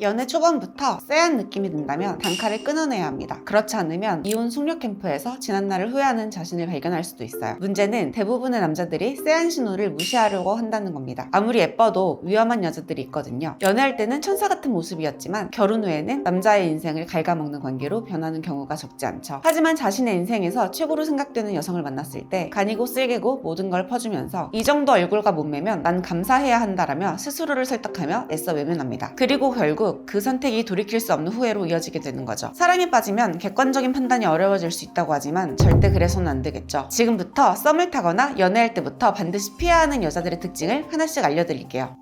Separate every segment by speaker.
Speaker 1: 연애 초반부터 쎄한 느낌이 든다면 단칼에 끊어내야 합니다. 그렇지 않으면 이혼 숙녀 캠프에서 지난날을 후회하는 자신을 발견할 수도 있어요. 문제는 대부분의 남자들이 쎄한 신호를 무시하려고 한다는 겁니다. 아무리 예뻐도 위험한 여자들이 있거든요. 연애할 때는 천사 같은 모습이었지만 결혼 후에는 남자의 인생을 갉아먹는 관계로 변하는 경우가 적지 않죠. 하지만 자신의 인생에서 최고로 생각되는 여성을 만났을 때 간이고 쓸개고 모든 걸 퍼주면서 이 정도 얼굴과 몸매면 난 감사해야 한다라며 스스로를 설득하며 애써 외면합니다. 그리고 결국 그 선택이 돌이킬 수 없는 후회로 이어지게 되는 거죠. 사랑에 빠지면 객관적인 판단이 어려워질 수 있다고 하지만 절대 그래서는 안 되겠죠. 지금부터 썸을 타거나 연애할 때부터 반드시 피해야 하는 여자들의 특징을 하나씩 알려드릴게요.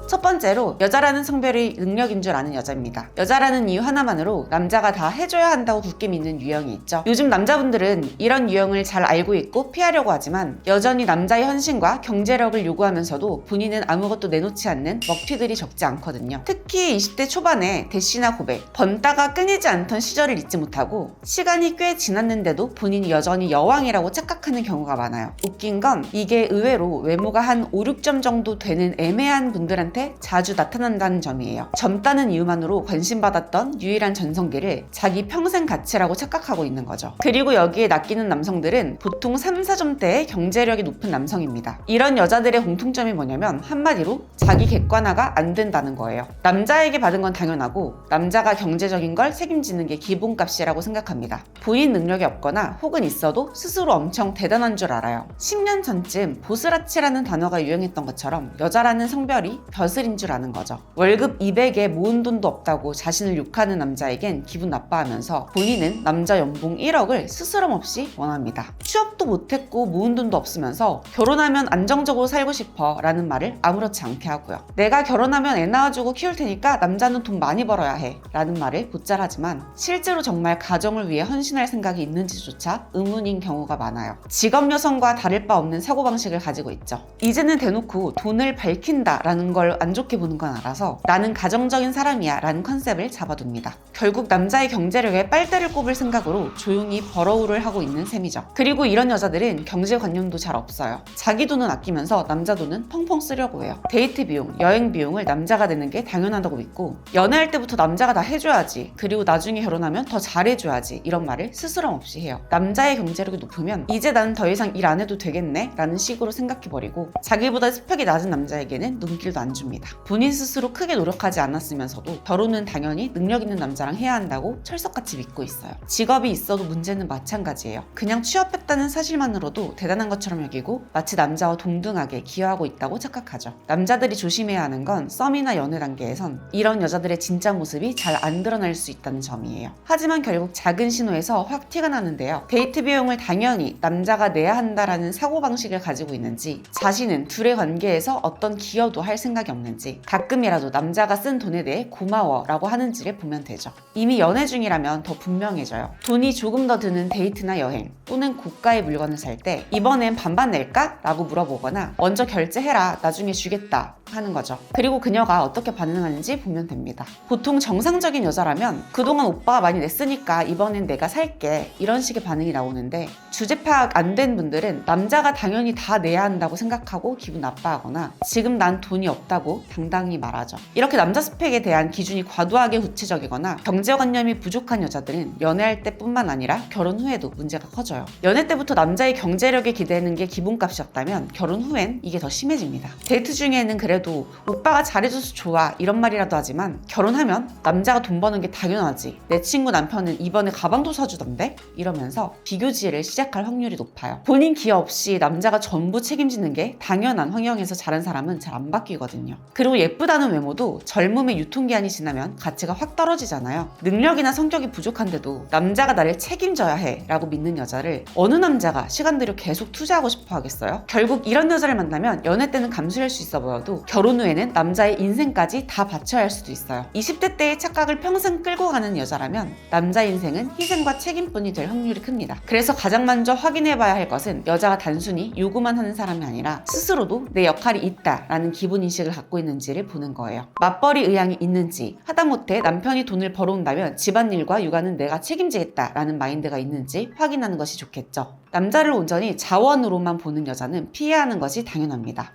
Speaker 1: 첫 번째로 여자라는 성별이 능력인 줄 아는 여자입니다. 여자라는 이유 하나만으로 남자가 다 해줘야 한다고 굳게 믿는 유형이 있죠. 요즘 남자분들은 이런 유형을 잘 알고 있고 피하려고 하지만 여전히 남자의 헌신과 경제력을 요구하면서도 본인은 아무것도 내놓지 않는 먹튀들이 적지 않거든요. 특히 20대 초반에 대시나 고백, 번다가 끊이지 않던 시절을 잊지 못하고 시간이 꽤 지났는데도 본인이 여전히 여왕이라고 착각하는 경우가 많아요. 웃긴 건 이게 의외로 외모가 한 5, 6점 정도 되는 애매한 분들한테 자주 나타난다는 점이에요. 젊다는 이유만으로 관심받았던 유일한 전성기를 자기 평생 가치라고 착각하고 있는 거죠. 그리고 여기에 낚이는 남성들은 보통 3, 4점대의 경제력이 높은 남성입니다. 이런 여자들의 공통점이 뭐냐면 한마디로 자기 객관화가 안 된다는 거예요. 남자에게 받은 건 당연하고 남자가 경제적인 걸 책임지는 게 기본값이라고 생각합니다. 본인 능력이 없거나 혹은 있어도 스스로 엄청 대단한 줄 알아요. 10년 전쯤 보스라치라는 단어가 유행했던 것처럼 여자라는 성별이 벼슬인 줄 아는 거죠. 월급 200에 모은 돈도 없다고 자신을 욕하는 남자에겐 기분 나빠하면서 본인은 남자 연봉 1억을 스스럼 없이 원합니다. 취업도 못했고 모은 돈도 없으면서 결혼하면 안정적으로 살고 싶어 라는 말을 아무렇지 않게 하고요. 내가 결혼하면 애 낳아주고 키울 테니까 남자는 돈 많이 벌어야 해 라는 말을 곧잘하지만 실제로 정말 가정을 위해 헌신할 생각이 있는지조차 의문인 경우가 많아요. 직업 여성과 다를 바 없는 사고방식을 가지고 있죠. 이제는 대놓고 돈을 밝힌다 라는 걸 안 좋게 보는 건 알아서 나는 가정적인 사람이야 라는 컨셉을 잡아둡니다. 결국 남자의 경제력에 빨대를 꼽을 생각으로 조용히 버러우를 하고 있는 셈이죠. 그리고 이런 여자들은 경제관념도 잘 없어요. 자기 돈은 아끼면서 남자 돈은 펑펑 쓰려고 해요. 데이트 비용, 여행 비용을 남자가 내는 게 당연하다고 믿고 연애할 때부터 남자가 다 해줘야지, 그리고 나중에 결혼하면 더 잘해줘야지 이런 말을 스스럼 없이 해요. 남자의 경제력이 높으면 이제 나는 더 이상 일 안 해도 되겠네 라는 식으로 생각해버리고 자기보다 스펙이 낮은 남자에게는 눈길도 안 줍니다. 본인 스스로 크게 노력하지 않았으면서도 결혼은 당연히 능력 있는 남자랑 해야 한다고 철석같이 믿고 있어요. 직업이 있어도 문제는 마찬가지예요. 그냥 취업했다는 사실만으로도 대단한 것처럼 여기고 마치 남자와 동등하게 기여하고 있다고 착각하죠. 남자들이 조심해야 하는 건 썸이나 연애 단계에선 이런 여자들의 진짜 모습이 잘 안 드러날 수 있다는 점이에요. 하지만 결국 작은 신호에서 확 티가 나는데요. 데이트 비용을 당연히 남자가 내야 한다라는 사고방식을 가지고 있는지, 자신은 둘의 관계에서 어떤 기여도 할 생각이 없는지, 가끔이라도 남자가 쓴 돈에 대해 고마워 라고 하는지를 보면 되죠. 이미 연애 중이라면 더 분명해져요. 돈이 조금 더 드는 데이트나 여행 또는 고가의 물건을 살 때 이번엔 반반 낼까? 라고 물어보거나 먼저 결제해라 나중에 주겠다 하는 거죠. 그리고 그녀가 어떻게 반응하는지 보면 됩니다. 보통 정상적인 여자라면 그동안 오빠가 많이 냈으니까 이번엔 내가 살게 이런 식의 반응이 나오는데, 주제 파악 안 된 분들은 남자가 당연히 다 내야 한다고 생각하고 기분 나빠하거나 지금 난 돈이 없다고 당당히 말하죠. 이렇게 남자 스펙에 대한 기준이 과도하게 구체적이거나 경제관념이 부족한 여자들은 연애할 때뿐만 아니라 결혼 후에도 문제가 커져요. 연애 때부터 남자의 경제력에 기대는 게 기본값이었다면 결혼 후엔 이게 더 심해집니다. 데이트 중에는 그래도 오빠가 잘해줘서 좋아 이런 말이라도 하지만 결혼하면 남자가 돈 버는 게 당연하지, 내 친구 남편은 이번에 가방도 사주던데? 이러면서 비교지를 시작할 확률이 높아요. 본인 기여 없이 남자가 전부 책임지는 게 당연한 환경에서 자란 사람은 잘 안 바뀌거든요. 그리고 예쁘다는 외모도 젊음의 유통기한이 지나면 가치가 확 떨어지잖아요. 능력이나 성격이 부족한데도 남자가 나를 책임져야 해 라고 믿는 여자를 어느 남자가 시간 들여 계속 투자하고 싶어 하겠어요? 결국 이런 여자를 만나면 연애 때는 감수할 수 있어 보여도 결혼 후에는 남자의 인생까지 다 바쳐야 할 수도 있어요. 20대 때의 착각을 평생 끌고 가는 여자라면 남자 인생은 희생과 책임뿐이 될 확률이 큽니다. 그래서 가장 먼저 확인해봐야 할 것은 여자가 단순히 요구만 하는 사람이 아니라 스스로도 내 역할이 있다 라는 기본인식을 갖고 있는지를 보는 거예요. 맞벌이 의향이 있는지, 하다못해 남편이 돈을 벌어온다면 집안일과 육아는 내가 책임지겠다 라는 마인드가 있는지 확인하는 것이 좋겠죠. 남자를 온전히 자원으로만 보는 여자는 피해야 하는 것이 당연합니다.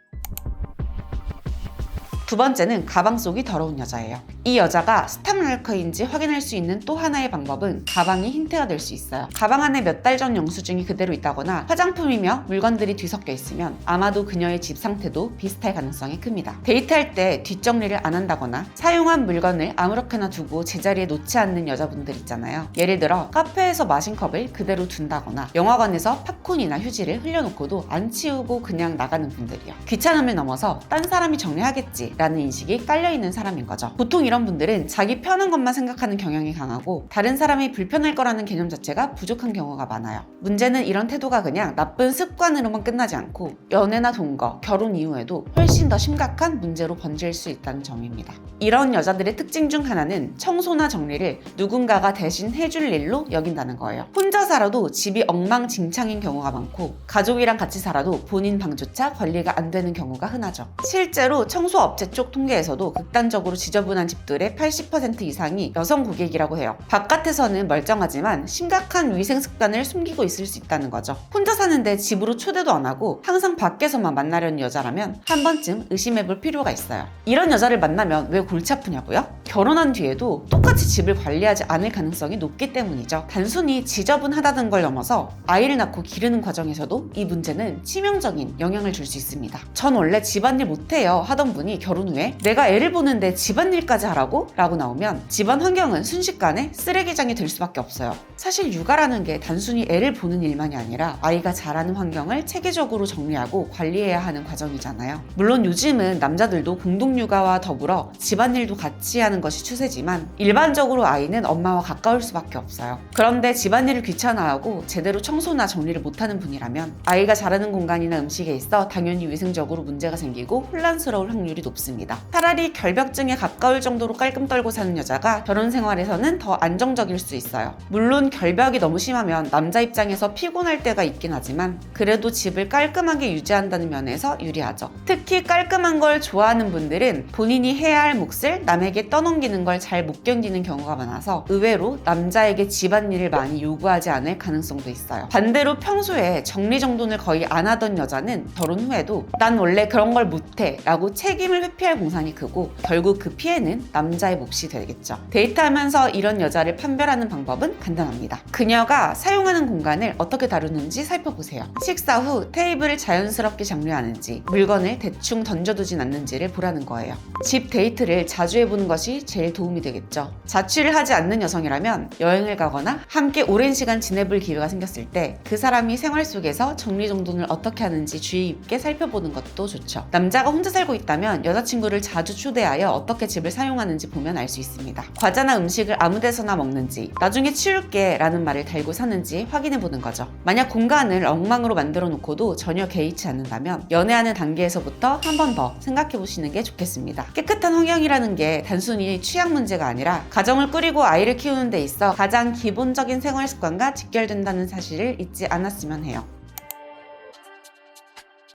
Speaker 1: 두 번째는 가방 속이 더러운 여자예요. 이 여자가 스탑랄커인지 확인할 수 있는 또 하나의 방법은 가방이 힌트가 될 수 있어요. 가방 안에 몇 달 전 영수증이 그대로 있다거나 화장품이며 물건들이 뒤섞여 있으면 아마도 그녀의 집 상태도 비슷할 가능성이 큽니다. 데이트할 때 뒷정리를 안 한다거나 사용한 물건을 아무렇게나 두고 제자리에 놓지 않는 여자분들 있잖아요. 예를 들어 카페에서 마신 컵을 그대로 둔다거나 영화관에서 팝콘이나 휴지를 흘려놓고도 안 치우고 그냥 나가는 분들이요. 귀찮음을 넘어서 딴 사람이 정리하겠지 라는 인식이 깔려있는 사람인 거죠. 보통 이런 분들은 자기 편한 것만 생각하는 경향이 강하고 다른 사람이 불편할 거라는 개념 자체가 부족한 경우가 많아요. 문제는 이런 태도가 그냥 나쁜 습관으로만 끝나지 않고 연애나 동거, 결혼 이후에도 훨씬 더 심각한 문제로 번질 수 있다는 점입니다. 이런 여자들의 특징 중 하나는 청소나 정리를 누군가가 대신 해줄 일로 여긴다는 거예요. 혼자 살아도 집이 엉망진창인 경우가 많고 가족이랑 같이 살아도 본인 방조차 관리가 안 되는 경우가 흔하죠. 실제로 청소업체 쪽 통계에서도 극단적으로 지저분한 집들의 80% 이상이 여성 고객이라고 해요. 바깥에서는 멀쩡하지만 심각한 위생 습관을 숨기고 있을 수 있다는 거죠. 혼자 사는데 집으로 초대도 안 하고 항상 밖에서만 만나려는 여자라면 한 번쯤 의심해볼 필요가 있어요. 이런 여자를 만나면 왜 골치 아프냐고요? 결혼한 뒤에도 똑같이 집을 관리하지 않을 가능성이 높기 때문이죠. 단순히 지저분하다는 걸 넘어서 아이를 낳고 기르는 과정에서도 이 문제는 치명적인 영향을 줄 수 있습니다. 전 원래 집안일 못해요 하던 분이 결혼 후에 내가 애를 보는데 집안일까지 하라고? 라고 나오면 집안 환경은 순식간에 쓰레기장이 될 수밖에 없어요. 사실 육아라는 게 단순히 애를 보는 일만이 아니라 아이가 자라는 환경을 체계적으로 정리하고 관리해야 하는 과정이잖아요. 물론 요즘은 남자들도 공동육아와 더불어 집안일도 같이 하는 것이 추세지만 일반적으로 아이는 엄마와 가까울 수밖에 없어요. 그런데 집안일을 귀찮아하고 제대로 청소나 정리를 못하는 분이라면 아이가 자라는 공간이나 음식에 있어 당연히 위생적으로 문제가 생기고 혼란스러울 확률이 높습니다. 차라리 결벽증에 가까울 정도로 깔끔 떨고 사는 여자가 결혼 생활에서는 더 안정적일 수 있어요. 물론 결벽이 너무 심하면 남자 입장에서 피곤할 때가 있긴 하지만 그래도 집을 깔끔하게 유지한다는 면에서 유리하죠. 특히 깔끔한 걸 좋아하는 분들은 본인이 해야 할 몫을 남에게 떠넘기는 걸 잘 못 견디는 경우가 많아서 의외로 남자에게 집안일을 많이 요구하지 않을 가능성도 있어요. 반대로 평소에 정리정돈을 거의 안 하던 여자는 결혼 후에도 난 원래 그런 걸 못해 라고 책임을 회피할 공산이 크고 결국 그 피해는 남자의 몫이 되겠죠. 데이트하면서 이런 여자를 판별하는 방법은 간단합니다. 그녀가 사용하는 공간을 어떻게 다루는지 살펴보세요. 식사 후 테이블을 자연스럽게 정리하는지 물건을 대충 던져두진 않는지를 보라는 거예요. 집 데이트를 자주 해보는 것이 제일 도움이 되겠죠. 자취를 하지 않는 여성이라면 여행을 가거나 함께 오랜 시간 지내볼 기회가 생겼을 때 그 사람이 생활 속에서 정리정돈을 어떻게 하는지 주의 깊게 살펴보는 것도 좋죠. 남자가 혼자 살고 있다면 여자친구를 자주 초대하여 어떻게 집을 사용하는지 보면 알 수 있습니다. 과자나 음식을 아무 데서나 먹는지 나중에 치울게 라는 말을 달고 사는지 확인해보는 거죠. 만약 공간을 엉망으로 만들어 놓고도 전혀 개의치 않는다면 연애하는 단계에서부터 한 번 더 생각해보시는 게 좋겠습니다. 깨끗한 환경이라는 게 단순히 취향 문제가 아니라 가정을 꾸리고 아이를 키우는 데 있어 가장 기본적인 생활 습관과 직결된다는 사실을 잊지 않았으면 해요.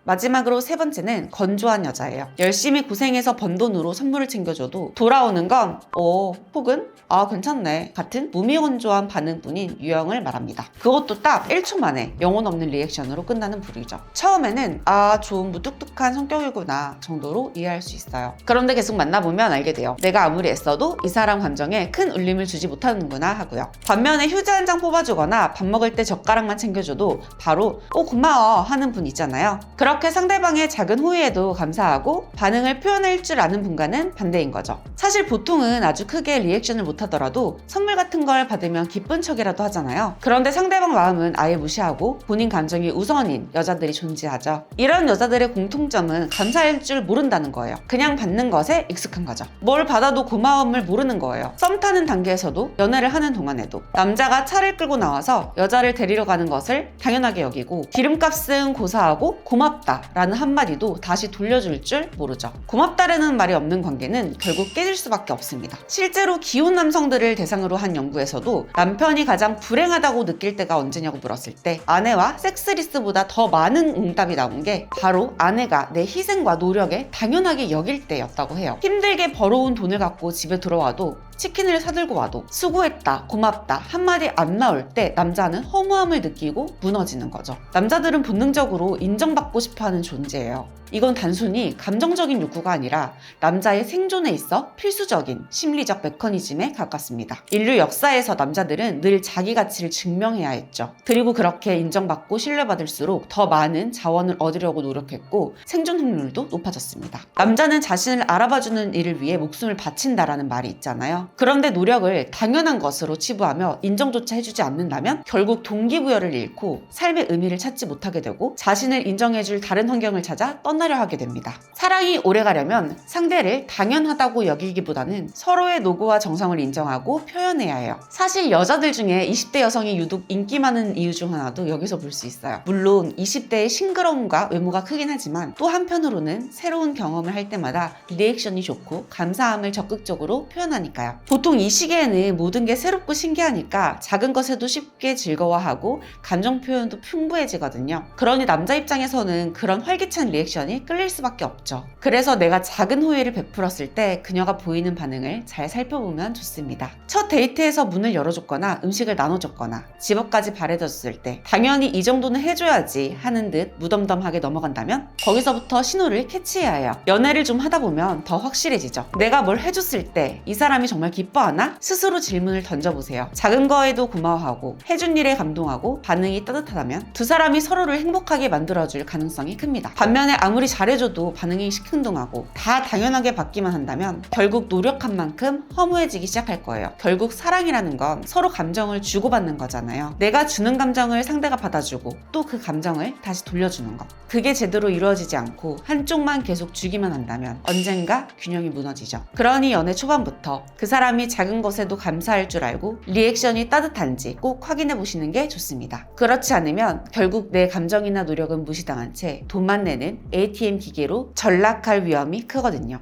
Speaker 1: 마지막으로 세 번째는 건조한 여자예요. 열심히 고생해서 번 돈으로 선물을 챙겨줘도 돌아오는 건 혹은 괜찮네 같은 무미건조한 반응뿐인 유형을 말합니다. 그것도 딱 1초 만에 영혼 없는 리액션으로 끝나는 부류죠. 처음에는 좋은 무뚝뚝한 성격이구나 정도로 이해할 수 있어요. 그런데 계속 만나보면 알게 돼요. 내가 아무리 애써도 이 사람 감정에 큰 울림을 주지 못하는구나 하고요. 반면에 휴지 한 장 뽑아주거나 밥 먹을 때 젓가락만 챙겨줘도 바로 고마워 하는 분 있잖아요. 그렇게 상대방의 작은 호의에도 감사하고 반응을 표현할 줄 아는 분과는 반대인 거죠. 사실 보통은 아주 크게 리액션을 못하더라도 선물 같은 걸 받으면 기쁜 척이라도 하잖아요. 그런데 상대방 마음은 아예 무시하고 본인 감정이 우선인 여자들이 존재하죠. 이런 여자들의 공통점은 감사할 줄 모른다는 거예요. 그냥 받는 것에 익숙한 거죠. 뭘 받아도 고마움을 모르는 거예요. 썸 타는 단계에서도 연애를 하는 동안에도 남자가 차를 끌고 나와서 여자를 데리러 가는 것을 당연하게 여기고 기름값은 고사하고 고맙다 라는 한마디도 다시 돌려줄 줄 모르죠. 고맙다라는 말이 없는 관계는 결국 깨질 수밖에 없습니다. 실제로 기혼 남성들을 대상으로 한 연구에서도 남편이 가장 불행하다고 느낄 때가 언제냐고 물었을 때 아내와 섹스리스보다 더 많은 응답이 나온 게 바로 아내가 내 희생과 노력에 당연하게 여길 때였다고 해요. 힘들게 벌어온 돈을 갖고 집에 들어와도 치킨을 사들고 와도 수고했다, 고맙다 한마디 안 나올 때 남자는 허무함을 느끼고 무너지는 거죠. 남자들은 본능적으로 인정받고 싶어하는 존재예요. 이건 단순히 감정적인 욕구가 아니라 남자의 생존에 있어 필수적인 심리적 메커니즘에 가깝습니다. 인류 역사에서 남자들은 늘 자기 가치를 증명해야 했죠. 그리고 그렇게 인정받고 신뢰받을수록 더 많은 자원을 얻으려고 노력했고 생존 확률도 높아졌습니다. 남자는 자신을 알아봐주는 일을 위해 목숨을 바친다라는 말이 있잖아요. 그런데 노력을 당연한 것으로 치부하며 인정조차 해주지 않는다면 결국 동기부여를 잃고 삶의 의미를 찾지 못하게 되고 자신을 인정해줄 다른 환경을 찾아 떠나려 하게 됩니다. 사랑이 오래가려면 상대를 당연하다고 여기기보다는 서로의 노고와 정성을 인정하고 표현해야 해요. 사실 여자들 중에 20대 여성이 유독 인기 많은 이유 중 하나도 여기서 볼 수 있어요. 물론 20대의 싱그러움과 외모가 크긴 하지만 또 한편으로는 새로운 경험을 할 때마다 리액션이 좋고 감사함을 적극적으로 표현하니까요. 보통 이 시기에는 모든 게 새롭고 신기하니까 작은 것에도 쉽게 즐거워하고 감정 표현도 풍부해지거든요. 그러니 남자 입장에서는 그런 활기찬 리액션이 끌릴 수밖에 없죠. 그래서 내가 작은 호의를 베풀었을 때 그녀가 보이는 반응을 잘 살펴보면 좋습니다. 첫 데이트에서 문을 열어줬거나 음식을 나눠줬거나 집 앞까지 바래줬을 때 당연히 이 정도는 해줘야지 하는 듯 무덤덤하게 넘어간다면 거기서부터 신호를 캐치해야 해요. 연애를 좀 하다 보면 더 확실해지죠. 내가 뭘 해줬을 때 이 사람이 정말 기뻐하나? 스스로 질문을 던져보세요. 작은 거에도 고마워하고 해준 일에 감동하고 반응이 따뜻하다면 두 사람이 서로를 행복하게 만들어줄 가능성이 큽니다. 반면에 아무리 잘해줘도 반응이 시큰둥하고 다 당연하게 받기만 한다면 결국 노력한 만큼 허무해지기 시작할 거예요. 결국 사랑이라는 건 서로 감정을 주고받는 거잖아요. 내가 주는 감정을 상대가 받아주고 또 그 감정을 다시 돌려주는 것. 그게 제대로 이루어지지 않고 한쪽만 계속 주기만 한다면 언젠가 균형이 무너지죠. 그러니 연애 초반부터 그 사람이 작은 것에도 감사할 줄 알고 리액션이 따뜻한지 꼭 확인해 보시는 게 좋습니다. 그렇지 않으면 결국 내 감정이나 노력은 무시당한 채 돈만 내는 ATM 기계로 전락할 위험이 크거든요.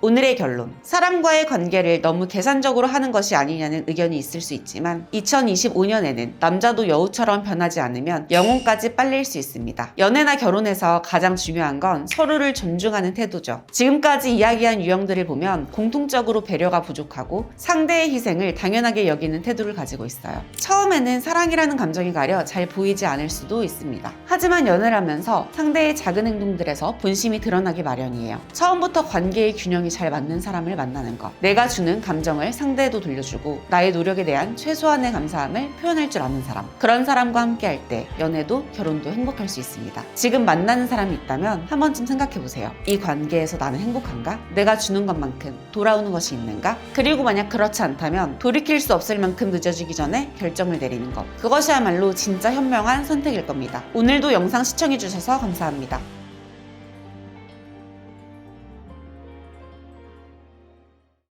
Speaker 1: 오늘의 결론. 사람과의 관계를 너무 계산적으로 하는 것이 아니냐는 의견이 있을 수 있지만 2025년에는 남자도 여우처럼 변하지 않으면 영혼까지 빨릴 수 있습니다. 연애나 결혼에서 가장 중요한 건 서로를 존중하는 태도죠. 지금까지 이야기한 유형들을 보면 공통적으로 배려가 부족하고 상대의 희생을 당연하게 여기는 태도를 가지고 있어요. 처음에는 사랑이라는 감정이 가려 잘 보이지 않을 수도 있습니다. 하지만 연애를 하면서 상대의 작은 행동들에서 본심이 드러나기 마련이에요. 처음부터 관계의 균형이 잘 맞는 사람을 만나는 것. 내가 주는 감정을 상대에도 돌려주고 나의 노력에 대한 최소한의 감사함을 표현할 줄 아는 사람. 그런 사람과 함께 할 때 연애도 결혼도 행복할 수 있습니다. 지금 만나는 사람이 있다면 한 번쯤 생각해보세요. 이 관계에서 나는 행복한가? 내가 주는 것만큼 돌아오는 것이 있는가? 그리고 만약 그렇지 않다면 돌이킬 수 없을 만큼 늦어지기 전에 결정을 내리는 것. 그것이야말로 진짜 현명한 선택일 겁니다. 오늘도 영상 시청해주셔서 감사합니다.